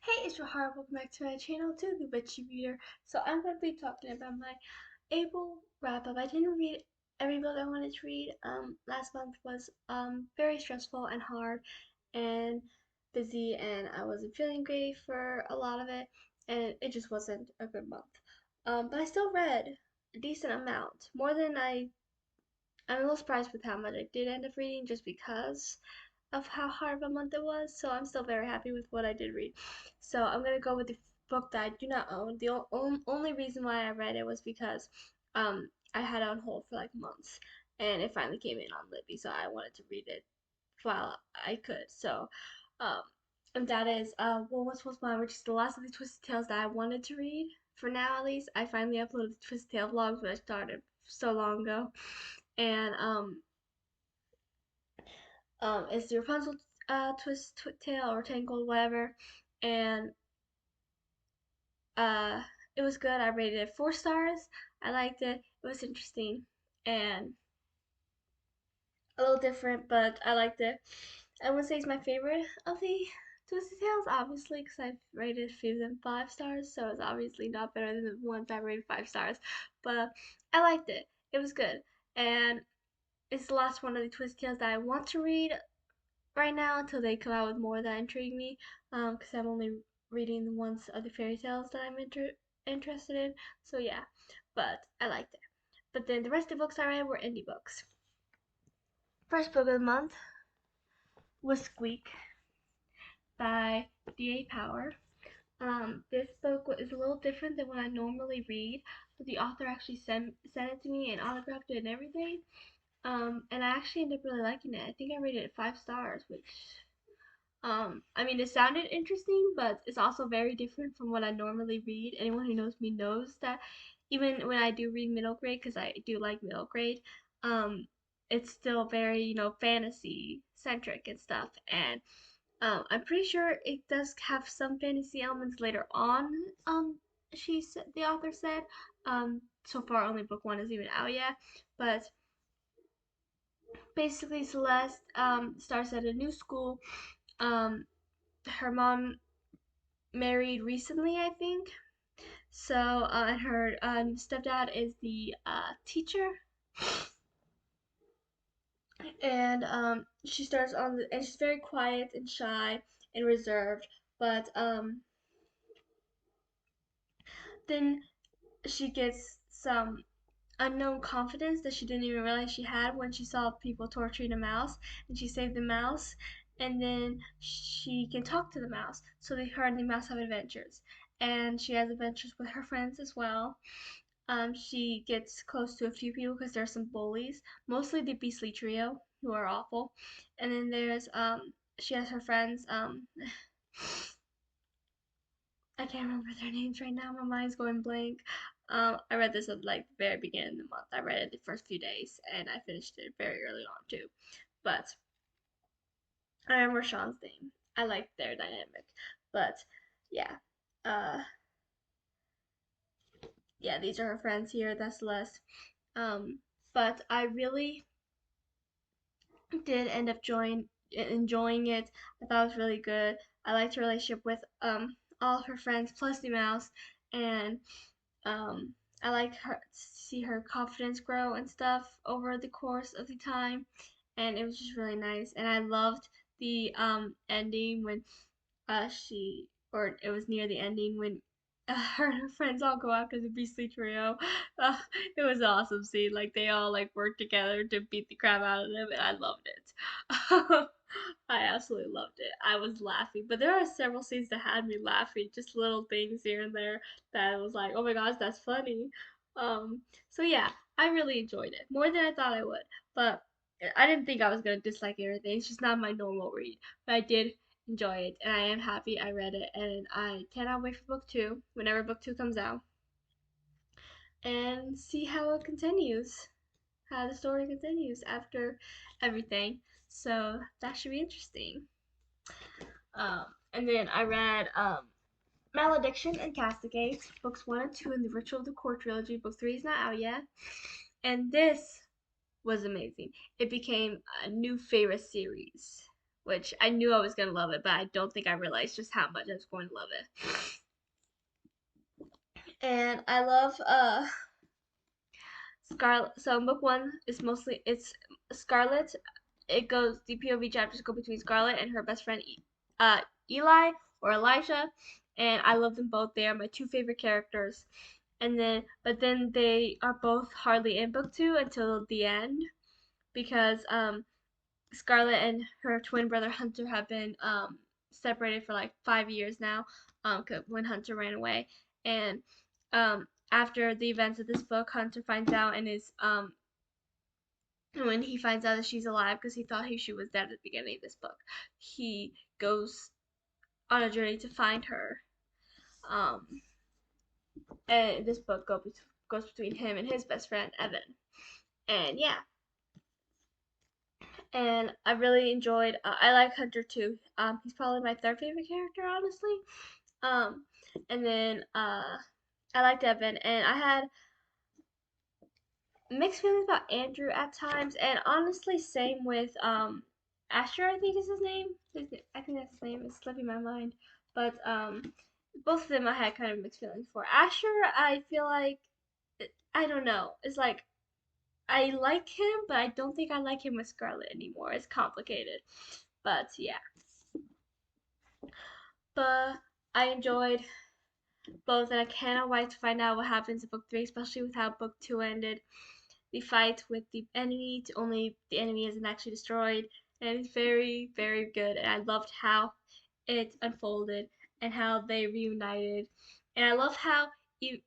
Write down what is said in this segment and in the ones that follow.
Hey, it's Rahar. Welcome back to my channel, to the Witchy Reader. So I'm going to be talking about my April wrap-up. I didn't read every book I wanted to read. Last month was very stressful and hard and busy, and I wasn't feeling great for a lot of it, and it just wasn't a good month. But I still read a decent amount, more than I'm a little surprised with how much I did end up reading, just because of how hard of a month it was, so I'm still very happy with what I did read. So I'm gonna go with the book that I do not own. The only reason why I read it was because I had it on hold for like months, and it finally came in on Libby, so I wanted to read it while I could. So um, and that is What's Mine, which is the last of the Twisted Tales that I wanted to read. For now, at least, I finally uploaded the Twisted Tale vlogs, which I started so long ago, and it's the Rapunzel tail or Tangled, whatever, and uh, it was good. I rated it 4 stars. I liked it. It was interesting and a little different, but I liked it. I would say it's my favorite of the Twisted Tales, obviously, because I've rated a few of them 5 stars, so it's obviously not better than the ones I rated 5 stars. But I liked it. It was good, and it's the last one of the Twisted Tales that I want to read right now until they come out with more that intrigue me. Because I'm only reading the ones of the fairy tales that I'm interested in. So yeah, but I liked it. But then the rest of the books I read were indie books. First book of the month was Squeak by D.A. Power. This book is a little different than what I normally read, but the author actually sent it to me and autographed it and everything. And I actually ended up really liking it. I think I rated it 5 stars, which I mean, it sounded interesting, but it's also very different from what I normally read. Anyone who knows me knows that even when I do read middle grade, because I do like middle grade, um, it's still very, fantasy centric and stuff. And I'm pretty sure it does have some fantasy elements later on. The author said. So far, only book one is even out yet, but basically, Celeste starts at a new school. Um, her mom married recently, I think. So, and her stepdad is the teacher, and she starts on and she's very quiet and shy and reserved, but then she gets some unknown confidence that she didn't even realize she had when she saw people torturing a mouse, and she saved the mouse, and then she can talk to the mouse, so her and the mouse have adventures, and she has adventures with her friends as well. She gets close to a few people because there's some bullies, mostly the Beastly Trio, who are awful. And then she has her friends. I can't remember their names right now. My mind's going blank. I read this at like the very beginning of the month. I read it the first few days, and I finished it very early on too. But I remember Sean's name. I liked their dynamic. But yeah, uh, yeah, these are her friends here. That's Celeste. Um, but I really did end up enjoying it. I thought it was really good. I liked her relationship with all of her friends plus the mouse, and um I liked her see her confidence grow and stuff over the course of the time, and it was just really nice. And I loved the ending when she or it was near the ending when her and her friends all go after the Beastly Trio. Uh, it was an awesome scene. Like they all like worked together to beat the crap out of them, and I loved it. I absolutely loved it. I was laughing, but there are several scenes that had me laughing. Just little things here and there that was like, oh my gosh, that's funny. Um, so yeah, I really enjoyed it more than I thought I would. But I didn't think I was gonna dislike everything. It's just not my normal read, but I did enjoy it, and I am happy I read it, and I cannot wait for book two whenever book two comes out, and see how it continues, how the story continues after everything. So that should be interesting. And then I read Malediction and Castigate, books one and two in the Ritual of the Core trilogy. Book three is not out yet, and this was amazing. It became a new favorite series which I knew I was gonna love it, but I don't think I realized just how much I was going to love it. And I love Scarlet. So book one is mostly it's Scarlet. It goes the POV chapters go between Scarlet and her best friend Eli or Elijah, and I love them both. They are my two favorite characters. And then but then they are both hardly in book two until the end because Scarlet and her twin brother Hunter have been separated for like 5 years now. When Hunter ran away, and after the events of this book, Hunter finds out and is when he finds out that she's alive because he thought she was dead at the beginning of this book, he goes on a journey to find her. Um, and this book goes between him and his best friend Evan. And yeah, and I really enjoyed. I like Hunter too. He's probably my third favorite character, honestly. Um, and then I liked Evan, and I had mixed feelings about Andrew at times, and honestly, same with Asher. I think is his name. I think that's his name. It's slipping my mind, but both of them I had kind of mixed feelings for. Asher, I feel like I don't know. It's like I like him, but I don't think I like him with Scarlet anymore. It's complicated, but yeah. But I enjoyed both, and I cannot wait to find out what happens in book three, especially with how book two ended. The fight with the enemy to only the enemy isn't actually destroyed, and it's very, very good. And I loved how it unfolded and how they reunited. And I love how it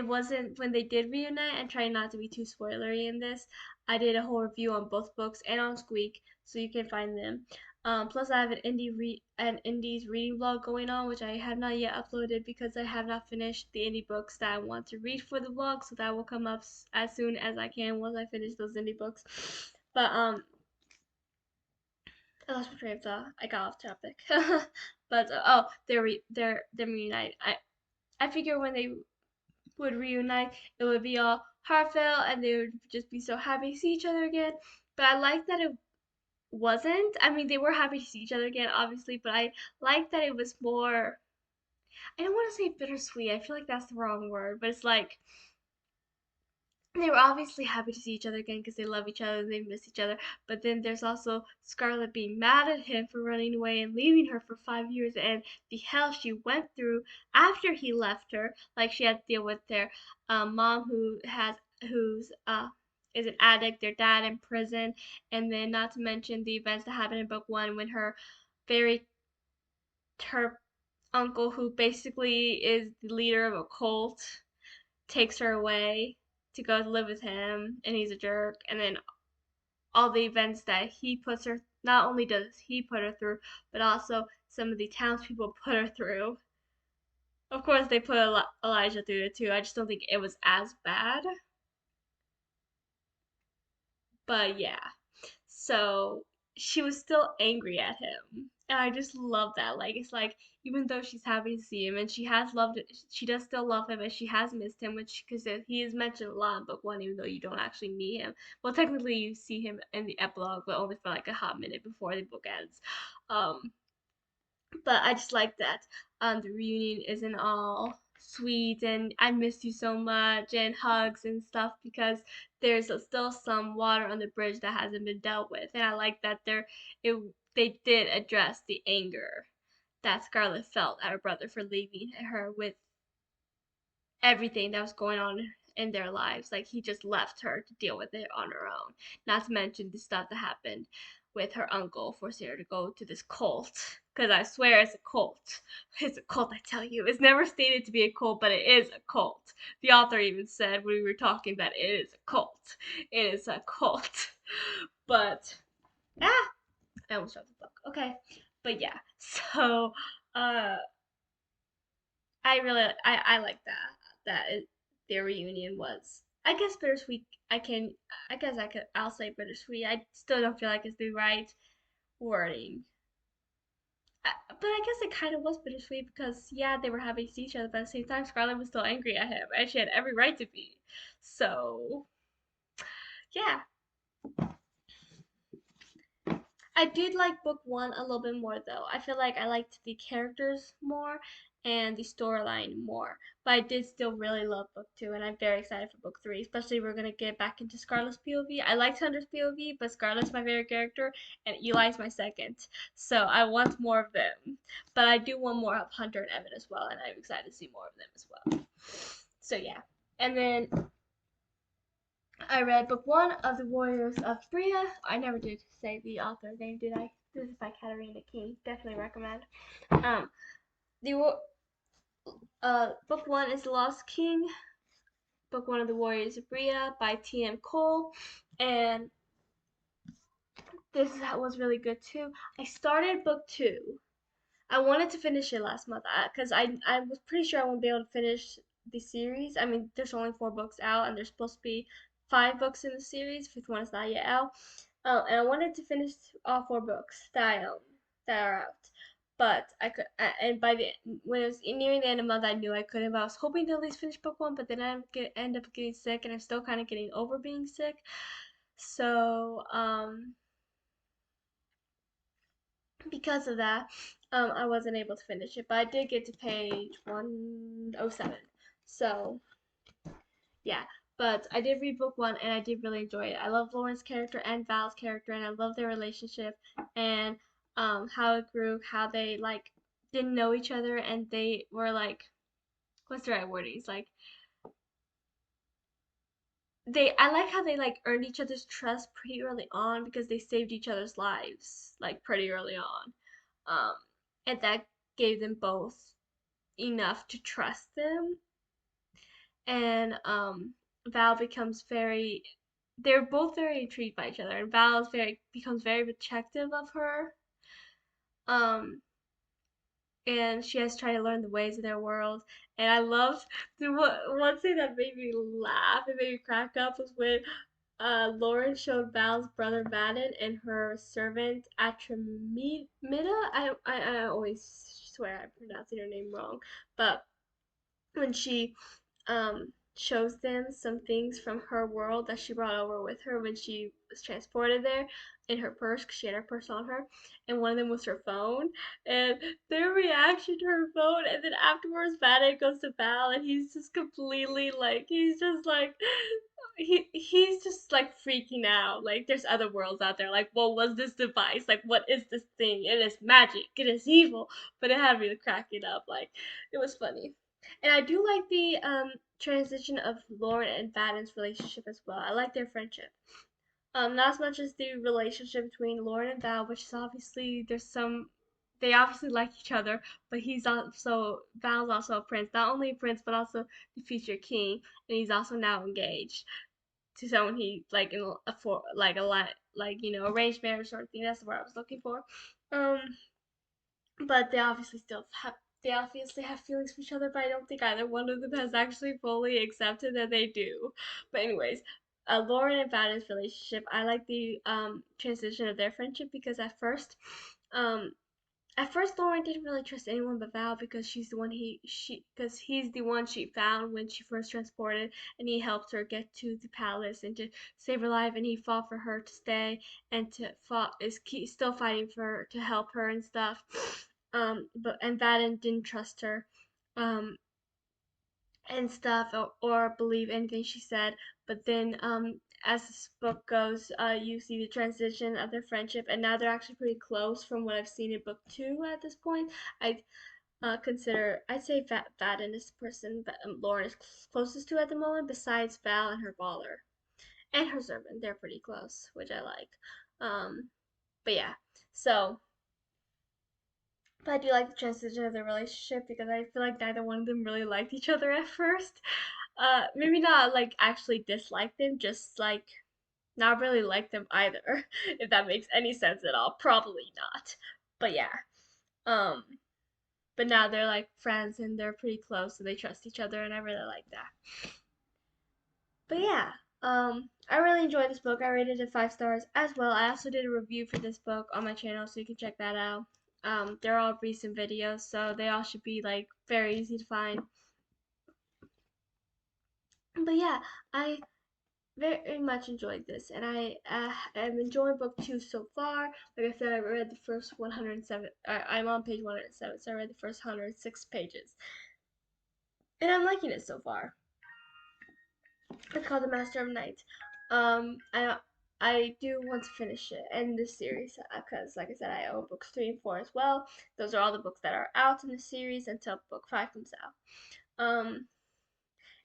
wasn't when they did reunite, and trying not to be too spoilery in this. I did a whole review on both books and on Squeak, so you can find them. Plus, I have an indies reading vlog going on, which I have not yet uploaded because I have not finished the indie books that I want to read for the vlog. So that will come up as soon as I can once I finish those indie books. But I lost my train of thought. I got off topic. But oh, they're reunited. I figure when they would reunite, it would be all heartfelt and they would just be so happy to see each other again. But I like that it wasn't. I mean, they were happy to see each other again, obviously, but I like that it was more. I don't want to say bittersweet. I feel like that's the wrong word, but it's like they were obviously happy to see each other again because they love each other and they miss each other. But then there's also Scarlet being mad at him for running away and leaving her for 5 years and the hell she went through after he left her. Like she had to deal with their mom who's is an addict, their dad in prison, and then not to mention the events that happened in book one when very her uncle who basically is the leader of a cult takes her away to go live with him and he's a jerk, and then all the events that he puts her not only does he put her through but also some of the townspeople put her through. Of course they put Elijah through it too. I just don't think it was as bad, but yeah. So she was still angry at him. And I just love that. Like it's like even though she's happy to see him and she has loved it, she does still love him and she has missed him, which because he is mentioned a lot in book one, even though you don't actually meet him. Well, technically you see him in the epilogue, but only for like a hot minute before the book ends. Um, but I just like that the reunion isn't all sweet and I miss you so much and hugs and stuff because there's still some water on the bridge that hasn't been dealt with, and I like that it they did address the anger that Scarlet felt at her brother for leaving her with everything that was going on in their lives. Like he just left her to deal with it on her own. Not to mention the stuff that happened with her uncle, forcing her to go to this cult. Because I swear it's a cult. It's a cult, I tell you. It's never stated to be a cult, but it is a cult. The author even said when we were talking that it is a cult. It is a cult. But, I almost dropped the book. Okay. But yeah, so, uh, I like their reunion was, I guess, bittersweet. I guess I'll say bittersweet. I still don't feel like it's the right wording. But I guess it kind of was bittersweet because yeah, they were happy to see each other, but at the same time, Scarlett was still angry at him, and she had every right to be. So yeah, I did like book one a little bit more though. I feel like I liked the characters more and the storyline more. But I did still really love book two, and I'm very excited for book three. Especially we're gonna get back into Scarlett's POV. I liked Hunter's POV, but Scarlett's my favorite character, and Eli's my second. So I want more of them. But I do want more of Hunter and Evan as well, and I'm excited to see more of them as well. So yeah. And then I read book one of The Warriors of Bria. I never did say the author's name, did I? This is by Katarina King. Definitely recommend. Um, the book one is The Lost King. Book one of The Warriors of Bria by T.M. Cole, and this was really good too. I started book two. I wanted to finish it last month because I was pretty sure I won't be able to finish the series. I mean, there's only 4 books out, and there's supposed to be 5 books in the series. Fifth one is not yet out. And I wanted to finish all 4 books that are out. But I could, and by the when it was nearing the end of the month, I knew I couldn't. But I was hoping to at least finish book one, but then I end up getting sick, and I'm still kind of getting over being sick. So because of that, I wasn't able to finish it, but I did get to page 107. So yeah, but I did read book one, and I did really enjoy it. I love Lauren's character and Val's character, and I love their relationship and how it grew, how they like didn't know each other, and they were like, what's the right wording? It's like I like how they like earned each other's trust pretty early on because they saved each other's lives like pretty early on. Um, and that gave them both enough to trust them. And Val becomes very they're both very intrigued by each other, and Val becomes very protective of her. Um and she has tried to learn the ways of their world. And I loved one thing that made me laugh and made me crack up was when Lauren showed Val's brother Madden and her servant Atramida. I always swear I'm pronouncing her name wrong, but when she shows them some things from her world that she brought over with her when she was transported there in her purse because she had her purse on her, and one of them was her phone, and their reaction to her phone, and then afterwards Madden goes to Val and he's just completely like he's just like he's just like freaking out. Like there's other worlds out there. Like, what was this device? Like, what is this thing? It is magic. It is evil. But it had me cracking up. Like, it was funny. And I do like the transition of Lauren and Vaden's relationship as well. I like their friendship. Not as much as the relationship between Lauren and Val, which is obviously they obviously like each other, but Val's also a prince, not only a prince but also the future king, and he's also now engaged to someone he like in a for like a lot like arranged marriage sort of thing. That's what I was looking for. Um, but they obviously have feelings for each other, but I don't think either one of them has actually fully accepted that they do. But anyways, Lauren and Vaden's relationship, I like the transition of their friendship because um, at first Lauren didn't really trust anyone but Val because he's the one she found when she first transported, and he helped her get to the palace and to save her life, and he fought for her to stay and still fighting for her to help her and stuff. But Vaden didn't trust her. Um, and stuff, or believe anything she said. But then, as this book goes, you see the transition of their friendship, and now they're actually pretty close from what I've seen in book two at this point. I'd say Vaden is the person that Lauren is closest to at the moment, besides Val and her baller and her servant. They're pretty close, which I like. But yeah, so but I do like the transition of their relationship because I feel like neither one of them really liked each other at first. Maybe not like actually dislike them, just like not really like them either, if that makes any sense at all. Probably not. But yeah. Um, but now they're like friends and they're pretty close, so they trust each other, and I really like that. But yeah, I really enjoyed this book. I rated it 5 stars as well. I also did a review for this book on my channel, so you can check that out. They're all recent videos, so they all should be like very easy to find. But yeah, I very much enjoyed this, and I am enjoying book 2 so far. Like I said, I read the first 107. I'm on page 107, so I read the first 106 pages, and I'm liking it so far. It's called The Master of Night. I do want to finish it and this series because, like I said, I own books 3 and 4 as well. Those are all the books that are out in the series until book 5 comes out.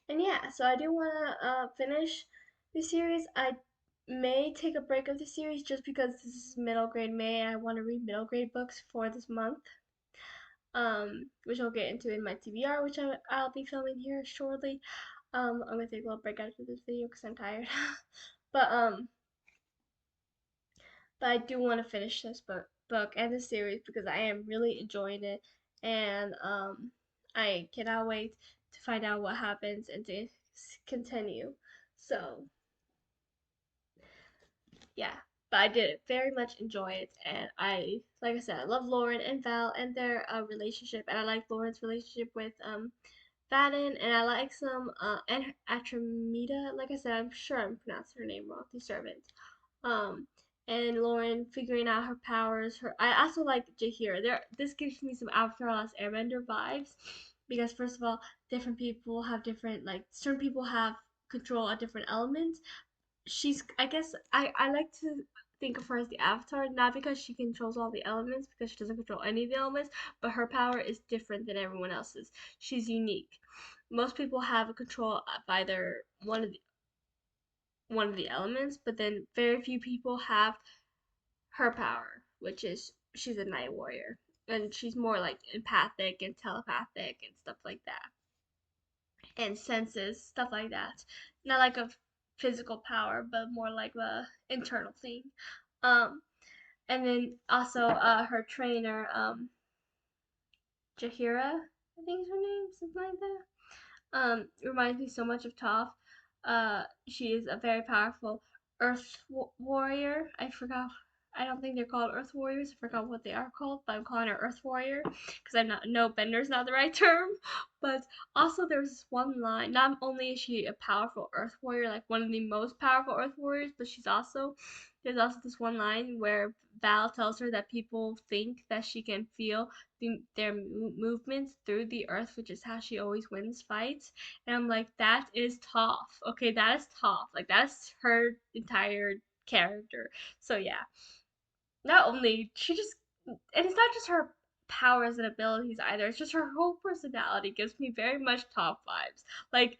And yeah, so I do want to finish the series. I may take a break of the series just because this is middle grade May and I want to read middle grade books for this month. Which I'll get into in my TBR, which I'll be filming here shortly. I'm gonna take a little break after this video because I'm tired. but um, but I do want to finish this book and the series because I am really enjoying it, and I cannot wait to find out what happens and to continue. So yeah, but I did very much enjoy it, and like I said, I love Lauren and Val and their relationship, and I like Lauren's relationship with Vadin, and I like some and Atramida. Like I said, I'm sure I'm pronouncing her name wrong. The servant. Um, and Lauren figuring out her powers. I also like Jaheira. This gives me some Avatar: Last Airbender vibes because first of all, different people have different like certain people have control of different elements. I guess I like to think of her as the Avatar, not because she controls all the elements, because she doesn't control any of the elements, but her power is different than everyone else's. She's unique. Most people have a control of either one of the elements, but then very few people have her power, which is she's a night warrior. And she's more like empathic and telepathic and stuff like that. And senses, stuff like that. Not like a physical power, but more like a internal thing. Um, and then also her trainer, Jaheira, I think is her name, something like that. Reminds me so much of Toph. She is a very powerful warrior. I forgot. I don't think they're called Earth Warriors. I forgot what they are called, but I'm calling her Earth Warrior because I'm not. No, Bender's not the right term. But also, there's one line. Not only is she a powerful Earth Warrior, like one of the most powerful Earth Warriors, but there's also this one line where Val tells her that people think that she can feel their movements through the earth, which is how she always wins fights. And I'm like, that is Toph. Okay, that is Toph. Like that's her entire character. So yeah, not only she just, and it's not just her powers and abilities either. It's just her whole personality gives me very much Toph vibes. Like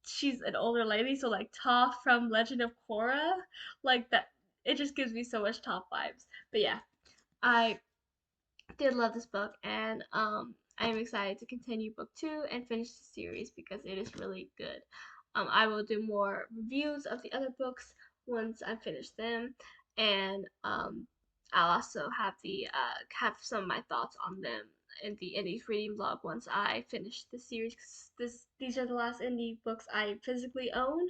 she's an older lady, so like Toph from Legend of Korra, like that. It just gives me so much Toph vibes. But yeah, I did love this book, and I'm excited to continue book 2 and finish the series because it is really good. I will do more reviews of the other books once I finish them, and I'll also have some of my thoughts on them in the indies reading vlog once I finish the series. 'Cause these are the last indie books I physically own.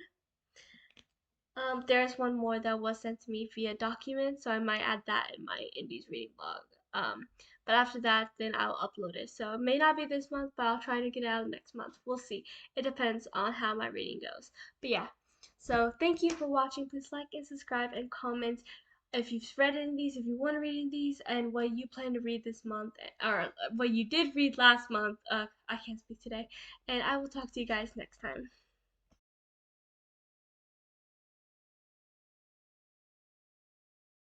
There's one more that was sent to me via document, so I might add that in my indies reading vlog. But after that, then I'll upload it. So it may not be this month, but I'll try to get it out next month. We'll see. It depends on how my reading goes. But yeah, so thank you for watching. Please like and subscribe and comment if you've read any of these, if you want to read any of these, and what you plan to read this month, or what you did read last month. I can't speak today. And I will talk to you guys next time.